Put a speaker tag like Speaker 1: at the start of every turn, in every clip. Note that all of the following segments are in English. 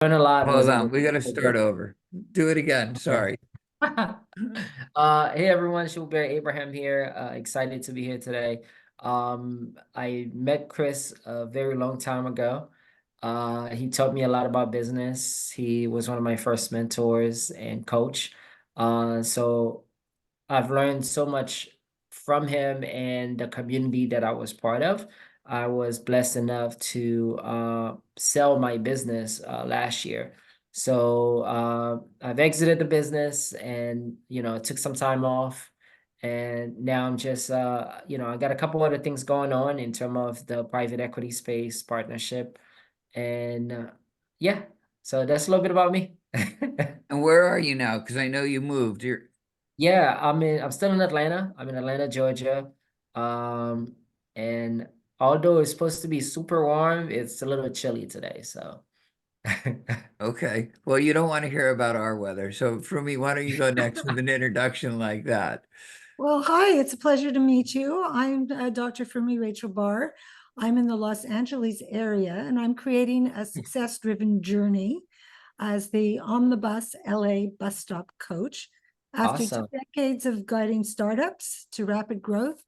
Speaker 1: Learn a lot
Speaker 2: Hold
Speaker 1: wasn't
Speaker 2: on,
Speaker 1: really
Speaker 2: we got to
Speaker 1: so
Speaker 2: start
Speaker 1: good.
Speaker 2: over. Do it again.
Speaker 1: Okay.
Speaker 2: Sorry.
Speaker 1: Hey everyone, Julbert Abraham here. Excited to be here today. I met Chris a very long time ago. He taught me a lot about business. He was one of my first mentors and coach. So I've learned so much from him and the community that I was part of. I was blessed enough to sell my business last year. So I've exited the business and, took some time off. And now I'm just, I got a couple other things going on in terms of the private equity space partnership. And yeah, so that's a little bit about me.
Speaker 2: And where are you now? Because I know you moved.
Speaker 1: Yeah, I'm still in Atlanta. I'm in Atlanta, Georgia. Um, and although it's supposed to be super warm, it's a little chilly today, so
Speaker 2: Okay. Well, you don't want to hear about our weather. So, Fumi, why don't you go next with an introduction like that?
Speaker 3: Well, hi, it's a pleasure to meet you. I'm Dr. Fermi Rachel Barr. I'm in the Los Angeles area and I'm creating a success driven journey as the on the bus LA bus stop coach. After two
Speaker 1: awesome.
Speaker 3: decades of guiding startups to rapid growth,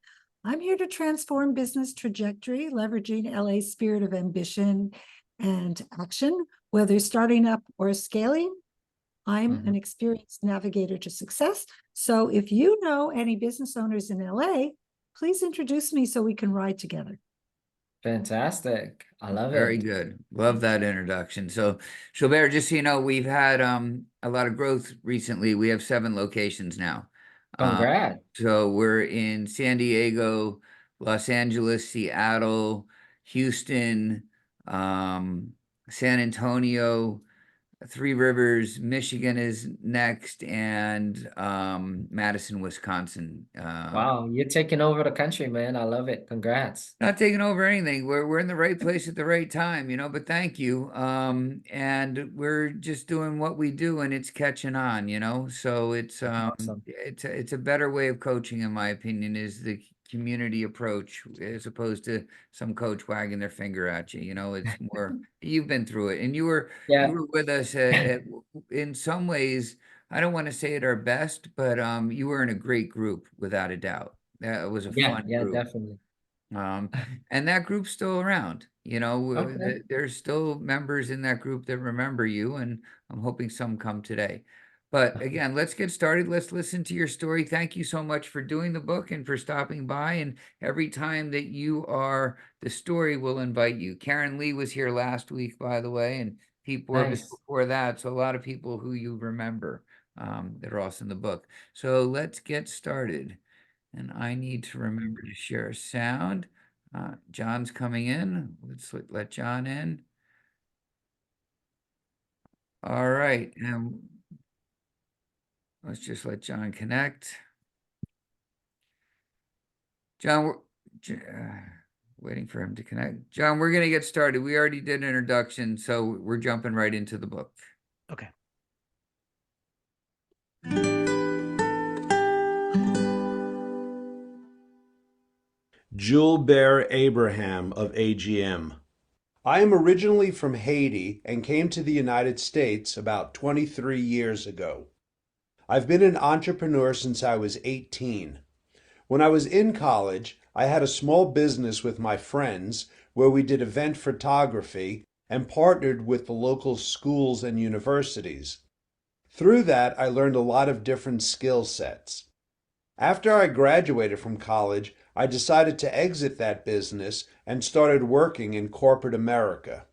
Speaker 3: I'm here to transform business trajectory, leveraging LA's spirit of ambition and action, whether starting up or scaling. I'm
Speaker 1: Mhm.
Speaker 3: an experienced navigator to success. So if you know any business owners in LA, please introduce me so we can ride together.
Speaker 1: Fantastic. I love
Speaker 2: Very
Speaker 1: it.
Speaker 2: good. Love that introduction. So, Gilbert, just so you know, we've had a lot of growth recently. We have 7 locations now. Um,
Speaker 1: Congrats.
Speaker 2: so we're in San Diego, Los Angeles, Seattle, Houston, um, San Antonio, Three Rivers, Michigan is next, and Madison, Wisconsin.
Speaker 1: Wow, you're taking over the country, man. I love it. Congrats.
Speaker 2: Not taking over anything. We're in the right place at the right time, but thank you. And we're just doing what we do and it's catching on. So
Speaker 1: Awesome.
Speaker 2: it's a better way of coaching, in my opinion, is the community approach as opposed to some coach wagging their finger at you. It's more you've been through it and you
Speaker 1: Yeah.
Speaker 2: were with us in some ways, I don't want to say at our best, but you were in a great group without a doubt. It was a
Speaker 1: Yeah,
Speaker 2: fun
Speaker 1: yeah,
Speaker 2: group.
Speaker 1: definitely.
Speaker 2: Um, and that group's still around.
Speaker 1: Okay.
Speaker 2: There's still members in that group that remember you, and I'm hoping some come today. But again, let's get started. Let's listen to your story. Thank you so much for doing the book and for stopping by. And every time that you are the story, we'll invite you. Karen Lee was here last week, by the way, and Pete Borbis
Speaker 1: Nice.
Speaker 2: before that. So a lot of people who you remember that are also in the book. So let's get started. And I need to remember to share sound. John's coming in. Let's let John in. All right. And let's just let John connect. John, waiting for him to connect. John, we're going to get started. We already did an introduction, so we're jumping right into the book.
Speaker 4: Okay.
Speaker 5: Julbert Abraham of AGM. I am originally from Haiti and came to the United States about 23 years ago. I've been an entrepreneur since I was 18. When I was in college, I had a small business with my friends where we did event photography and partnered with the local schools and universities. Through that, I learned a lot of different skill sets. After I graduated from college, I decided to exit that business and started working in corporate America.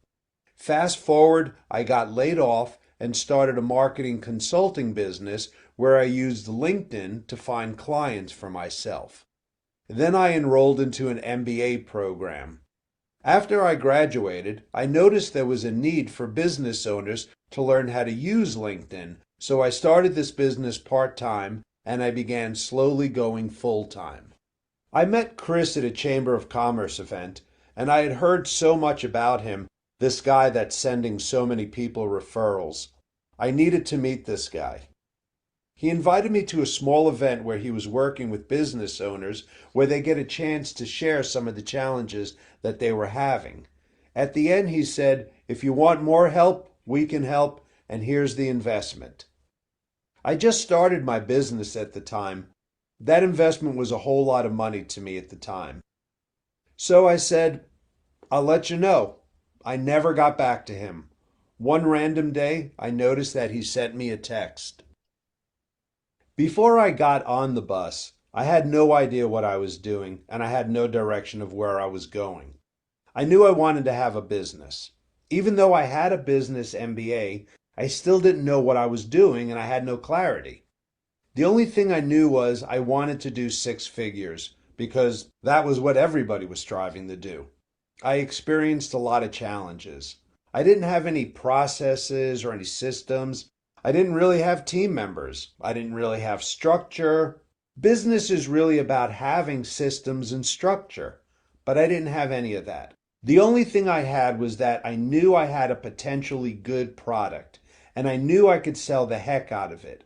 Speaker 5: Fast forward, I got laid off and started a marketing consulting business where I used LinkedIn to find clients for myself. Then I enrolled into an MBA program. After I graduated, I noticed there was a need for business owners to learn how to use LinkedIn, so I started this business part time and I began slowly going full time. I met Chris at a Chamber of Commerce event, and I had heard so much about him, this guy that's sending so many people referrals. I needed to meet this guy. He invited me to a small event where he was working with business owners where they get a chance to share some of the challenges that they were having. At the end, he said, "If you want more help, We can help, and here's the investment. I just started my business at the time. That investment was a whole lot of money to me at the time. So I said, I'll let you know. I never got back to him. One random day, I noticed that he sent me a text. Before I got on the bus, I had no idea what I was doing, and I had no direction of where I was going. I knew I wanted to have a business. Even though I had a business MBA, I still didn't know what I was doing, and I had no clarity. The only thing I knew was I wanted to do six figures because that was what everybody was striving to do. I experienced a lot of challenges. I didn't have any processes or any systems. I didn't really have team members. I didn't really have structure. Business is really about having systems and structure, but I didn't have any of that. The only thing I had was that I knew I had a potentially good product, and I knew I could sell the heck out of it.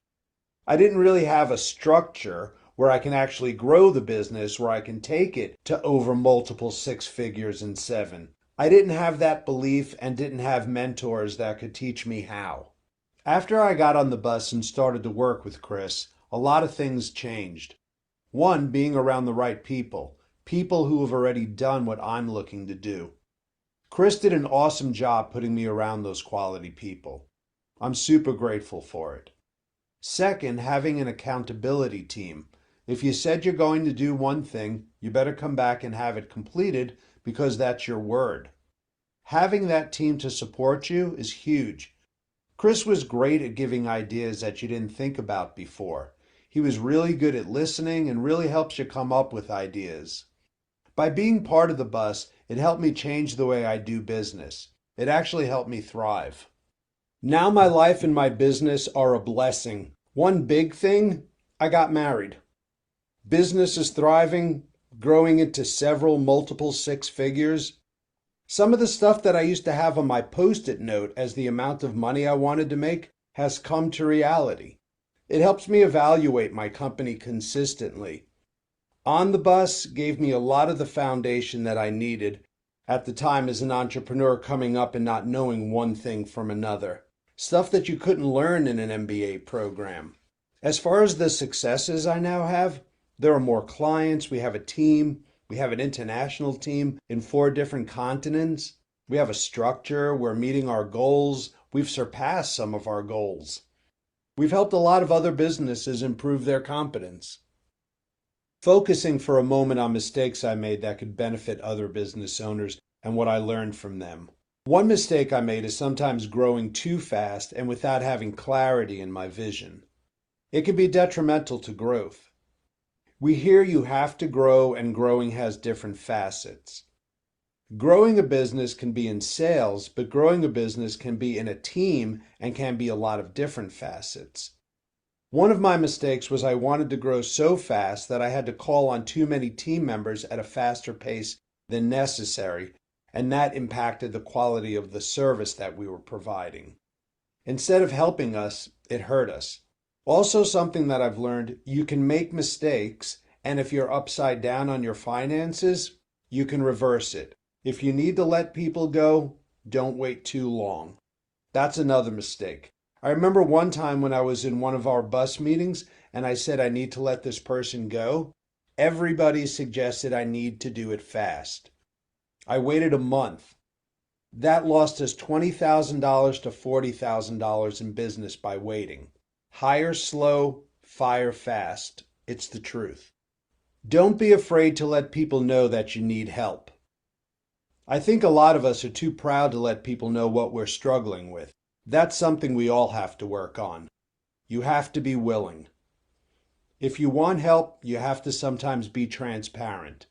Speaker 5: I didn't really have a structure where I can actually grow the business, where I can take it to over multiple six figures and seven. I didn't have that belief and didn't have mentors that could teach me how. After I got on the bus and started to work with Chris, a lot of things changed. One, being around the right people, people who have already done what I'm looking to do. Chris did an awesome job putting me around those quality people. I'm super grateful for it. Second, having an accountability team. If you said you're going to do one thing, you better come back and have it completed because that's your word. Having that team to support you is huge. Chris was great at giving ideas that you didn't think about before. He was really good at listening and really helps you come up with ideas. By being part of the bus, it helped me change the way I do business. It actually helped me thrive. Now my life and my business are a blessing. One big thing, I got married. Business is thriving, growing into several multiple six figures. Some of the stuff that I used to have on my post-it note as the amount of money I wanted to make has come to reality. It helps me evaluate my company consistently. On the Bus gave me a lot of the foundation that I needed at the time as an entrepreneur coming up and not knowing one thing from another. Stuff that you couldn't learn in an MBA program. As far as the successes I now have, there are more clients, we have a team, we have an international team in 4 different continents. We have a structure, we're meeting our goals, we've surpassed some of our goals. We've helped a lot of other businesses improve their competence. Focusing for a moment on mistakes I made that could benefit other business owners and what I learned from them. One mistake I made is sometimes growing too fast and without having clarity in my vision. It can be detrimental to growth. We hear you have to grow and growing has different facets. Growing a business can be in sales, but growing a business can be in a team and can be a lot of different facets. One of my mistakes was I wanted to grow so fast that I had to call on too many team members at a faster pace than necessary, and that impacted the quality of the service that we were providing. Instead of helping us, it hurt us. Also, something that I've learned, you can make mistakes, and if you're upside down on your finances, you can reverse it. If you need to let people go, don't wait too long. That's another mistake. I remember one time when I was in one of our bus meetings and I said I need to let this person go. Everybody suggested I need to do it fast. I waited a month. That lost us $20,000 to $40,000 in business by waiting. Hire slow, fire fast. It's the truth. Don't be afraid to let people know that you need help. I think a lot of us are too proud to let people know what we're struggling with. That's something we all have to work on. You have to be willing. If you want help, you have to sometimes be transparent.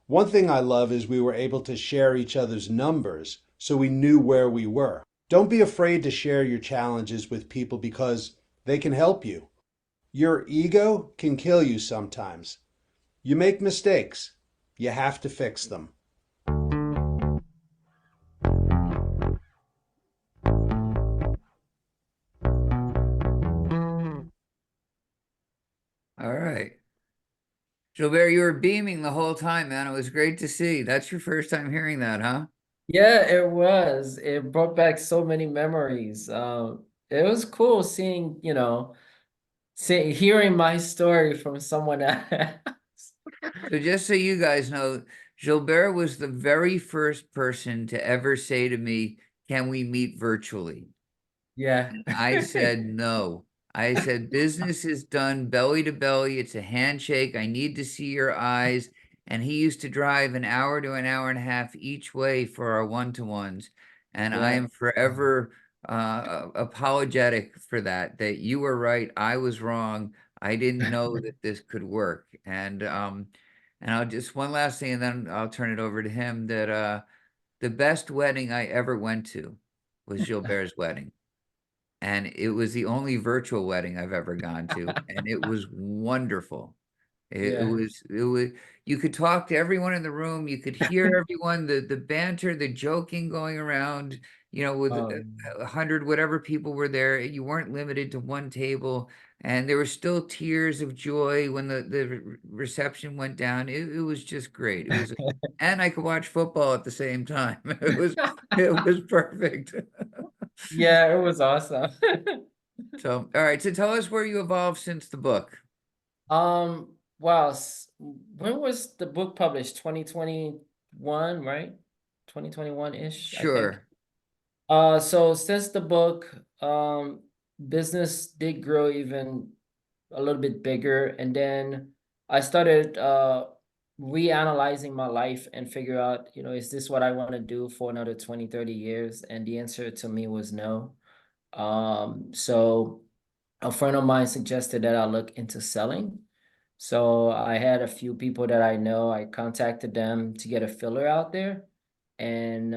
Speaker 5: One thing I love is we were able to share each other's numbers so we knew where we were. Don't be afraid to share your challenges with people because they can help you. Your ego can kill you sometimes. You make mistakes. You have to fix them.
Speaker 2: All right. Julbert, you were beaming the whole time, man. It was great to see. That's your first time hearing that, huh?
Speaker 1: Yeah, it was. It brought back so many memories. It was cool seeing, hearing my story from someone else.
Speaker 2: So just so you guys know, Gilbert was the very first person to ever say to me, "Can we meet virtually?"
Speaker 1: Yeah.
Speaker 2: I said no. I said, business is done belly to belly. It's a handshake. I need to see your eyes. And he used to drive an hour to an hour and a half each way for our one-to-ones. And I
Speaker 1: Yeah.
Speaker 2: am forever apologetic for that, that you were right. I was wrong. I didn't know that this could work. And I'll just one last thing, and then I'll turn it over to him, that the best wedding I ever went to was Gilbert's wedding. And it was the only virtual wedding I've ever gone to, and it was wonderful.
Speaker 1: Yeah.
Speaker 2: It was you could talk to everyone in the room, you could hear everyone, the banter, the joking going around, with
Speaker 1: Um,
Speaker 2: 100 whatever people were there. You weren't limited to one table, and there were still tears of joy when the reception went down. It was just great. And I could watch football at the same time. It was perfect.
Speaker 1: yeah, it was awesome.
Speaker 2: So, all right. So tell us where you evolved since the book.
Speaker 1: Wow. When was the book published? 2021, right? 2021-ish, I think.
Speaker 2: Sure.
Speaker 1: So since the book, business did grow even a little bit bigger, and then I started reanalyzing my life and figure out, is this what I want to do for another 20, 30 years? And the answer to me was no. So a friend of mine suggested that I look into selling. So I had a few people that I know. I contacted them to get a filler out there, and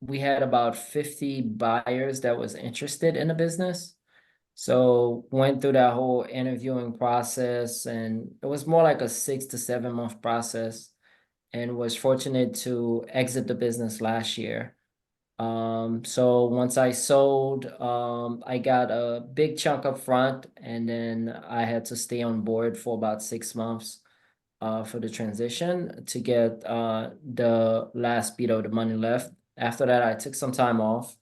Speaker 1: we had about 50 buyers that was interested in the business. So went through that whole interviewing process, and it was more like a 6 to 7 month process, and was fortunate to exit the business last year. So once I sold, I got a big chunk up front, and then I had to stay on board for about 6 months for the transition to get the last bit of the money left. After that, I took some time off,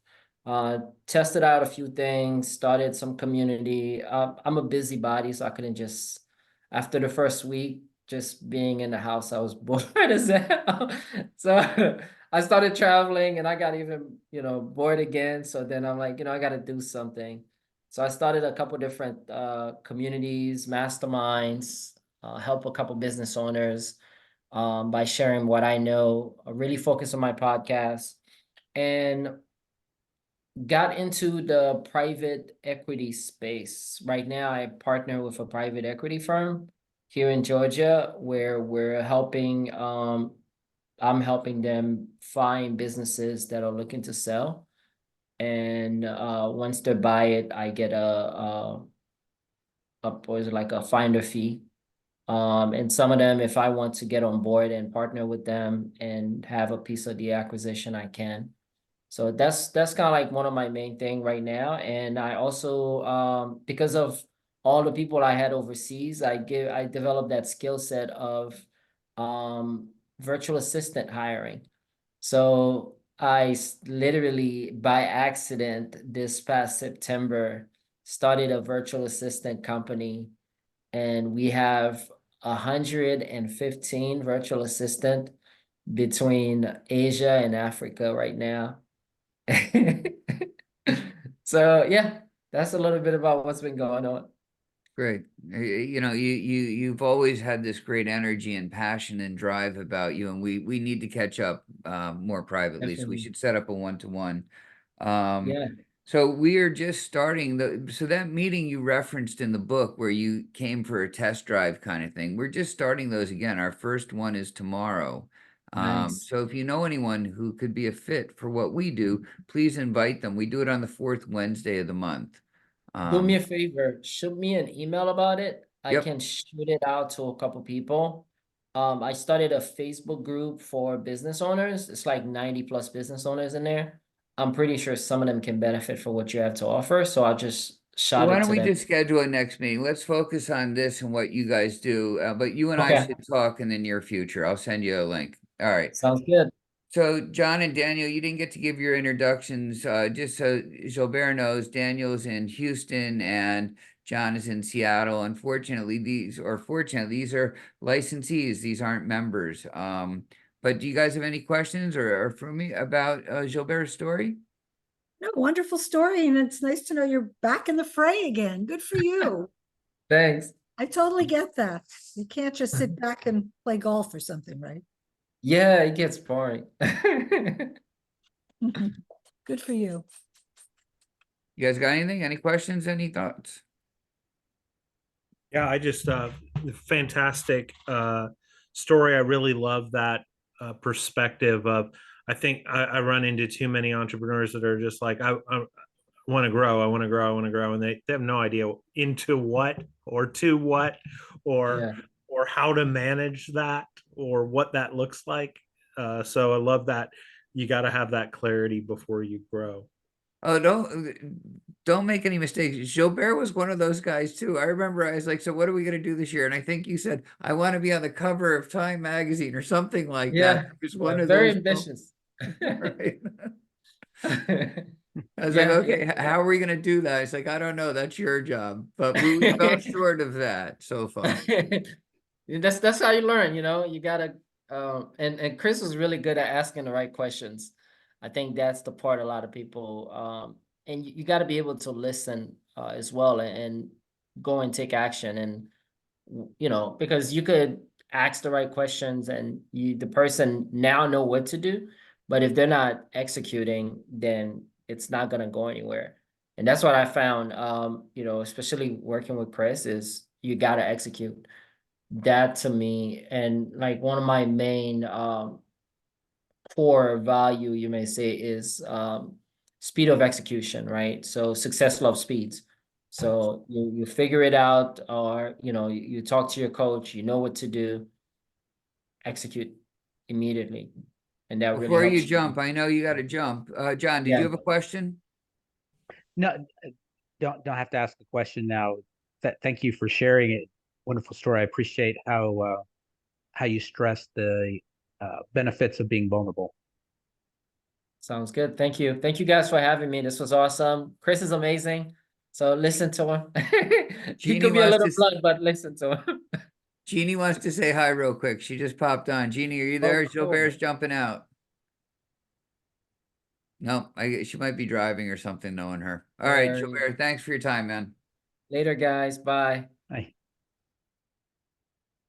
Speaker 1: uh, tested out a few things, started some community. I'm a busybody, so I couldn't just, after the first week, just being in the house, I was bored as hell. So I started traveling and I got even, bored again. So then I'm like, I got to do something. So I started a couple different communities, masterminds, help a couple business owners by sharing what I know, really focus on my podcast, and got into the private equity space. Right now, I partner with a private equity firm here in Georgia where I'm helping them find businesses that are looking to sell. And once they buy it, I get what is it, like a finder fee. And some of them, if I want to get on board and partner with them and have a piece of the acquisition, I can. So that's kind of like one of my main thing right now. And I also, because of all the people I had overseas, I developed that skill set of virtual assistant hiring. So literally by accident this past September started a virtual assistant company, and we have 115 virtual assistant between Asia and Africa right now. So yeah, that's a little bit about what's been going on.
Speaker 2: Great. You've always had this great energy and passion and drive about you, and we need to catch up more privately. So we
Speaker 1: Definitely.
Speaker 2: should set up a one-to-one. Um,
Speaker 1: Yeah,
Speaker 2: so we are just starting so that meeting you referenced in the book where you came for a test drive kind of thing. We're just starting those again. Our first one is tomorrow.
Speaker 1: nice.
Speaker 2: So if you know anyone who could be a fit for what we do, please invite them. We do it on the fourth Wednesday of the month.
Speaker 1: Do me
Speaker 2: Um,
Speaker 1: a favor, shoot me an email about it. I
Speaker 2: yep.
Speaker 1: can shoot it out to a couple people. I started a Facebook group for business owners. It's like 90 plus business owners in there. I'm pretty sure some of them can benefit for what you have to offer. So I'll just
Speaker 2: Well,
Speaker 1: shout
Speaker 2: why
Speaker 1: it
Speaker 2: don't
Speaker 1: to
Speaker 2: we
Speaker 1: them.
Speaker 2: just schedule a next meeting? Let's focus on this and what you guys do. But you and I
Speaker 1: Okay,
Speaker 2: should talk in the near future. I'll send you a link. All right.
Speaker 1: sounds good.
Speaker 2: So John and Daniel, you didn't get to give your introductions. Just so Julbert knows, Daniel's in Houston and John is in Seattle. Unfortunately, fortunately, these are licensees. These aren't members. But do you guys have any questions or for me about Julbert's story?
Speaker 3: No, wonderful story. And it's nice to know you're back in the fray again. Good for you.
Speaker 1: Thanks.
Speaker 3: I totally get that. You can't just sit back and play golf or something, right?
Speaker 1: Yeah, it gets boring.
Speaker 3: Good for you.
Speaker 2: You guys got anything? Any questions? Any thoughts?
Speaker 4: Yeah, I just fantastic story. I really love that perspective of. I think I run into too many entrepreneurs that are just like I want to grow, I want to grow, I want to grow, and they have no idea into what or to what or
Speaker 1: Yeah.
Speaker 4: or how to manage that or what that looks like. So I love that you got to have that clarity before you grow.
Speaker 2: Oh, don't make any mistakes. Julbert was one of those guys too. I remember I was like, so what are we going to do this year? And I think you said, I want to be on the cover of Time magazine or something like that.
Speaker 1: Yeah.
Speaker 2: It was
Speaker 1: Yeah,
Speaker 2: one of
Speaker 1: very
Speaker 2: those.
Speaker 1: ambitious.
Speaker 2: Right. I was like,
Speaker 1: Yeah,
Speaker 2: okay,
Speaker 1: yeah.
Speaker 2: how are we going to do that? It's like, I don't know. That's your job. But we fell short of that so far.
Speaker 1: That's how you learn, you know. You gotta and Chris was really good at asking the right questions. I think that's the part a lot of people and you got to be able to listen as well and go and take action and you know, because you could ask the right questions and the person now know what to do, but if they're not executing, then it's not gonna go anywhere. And that's what I found, you know, especially working with Chris, is you gotta execute. That to me, and like one of my main core value, you may say, is speed of execution, right? So success loves speeds. So you figure it out, or you know, you talk to your coach, you know what to do, execute immediately, and that really
Speaker 2: Before you
Speaker 1: helps you.
Speaker 2: jump, I know you got to jump. John, did you
Speaker 1: Yeah.
Speaker 2: have a question?
Speaker 6: No, don't have to ask the question now. Thank you for sharing it. Wonderful story. I appreciate how you stress the benefits of being vulnerable.
Speaker 1: Sounds good. Thank you. Thank you guys for having me. This was awesome. Chris is amazing. So listen to him. He
Speaker 2: Jeannie
Speaker 1: could be a
Speaker 2: wants
Speaker 1: little
Speaker 2: to
Speaker 1: blunt, but listen to him.
Speaker 2: Jeannie wants to say hi real quick. She just popped on. Jeannie, are you
Speaker 1: Oh,
Speaker 2: there?
Speaker 1: cool.
Speaker 2: Gilbert's jumping out. No, she might be driving or something, knowing her. All right,
Speaker 1: There you go.
Speaker 2: Gilbert, thanks for your time, man.
Speaker 1: Later, guys. Bye.
Speaker 6: Bye.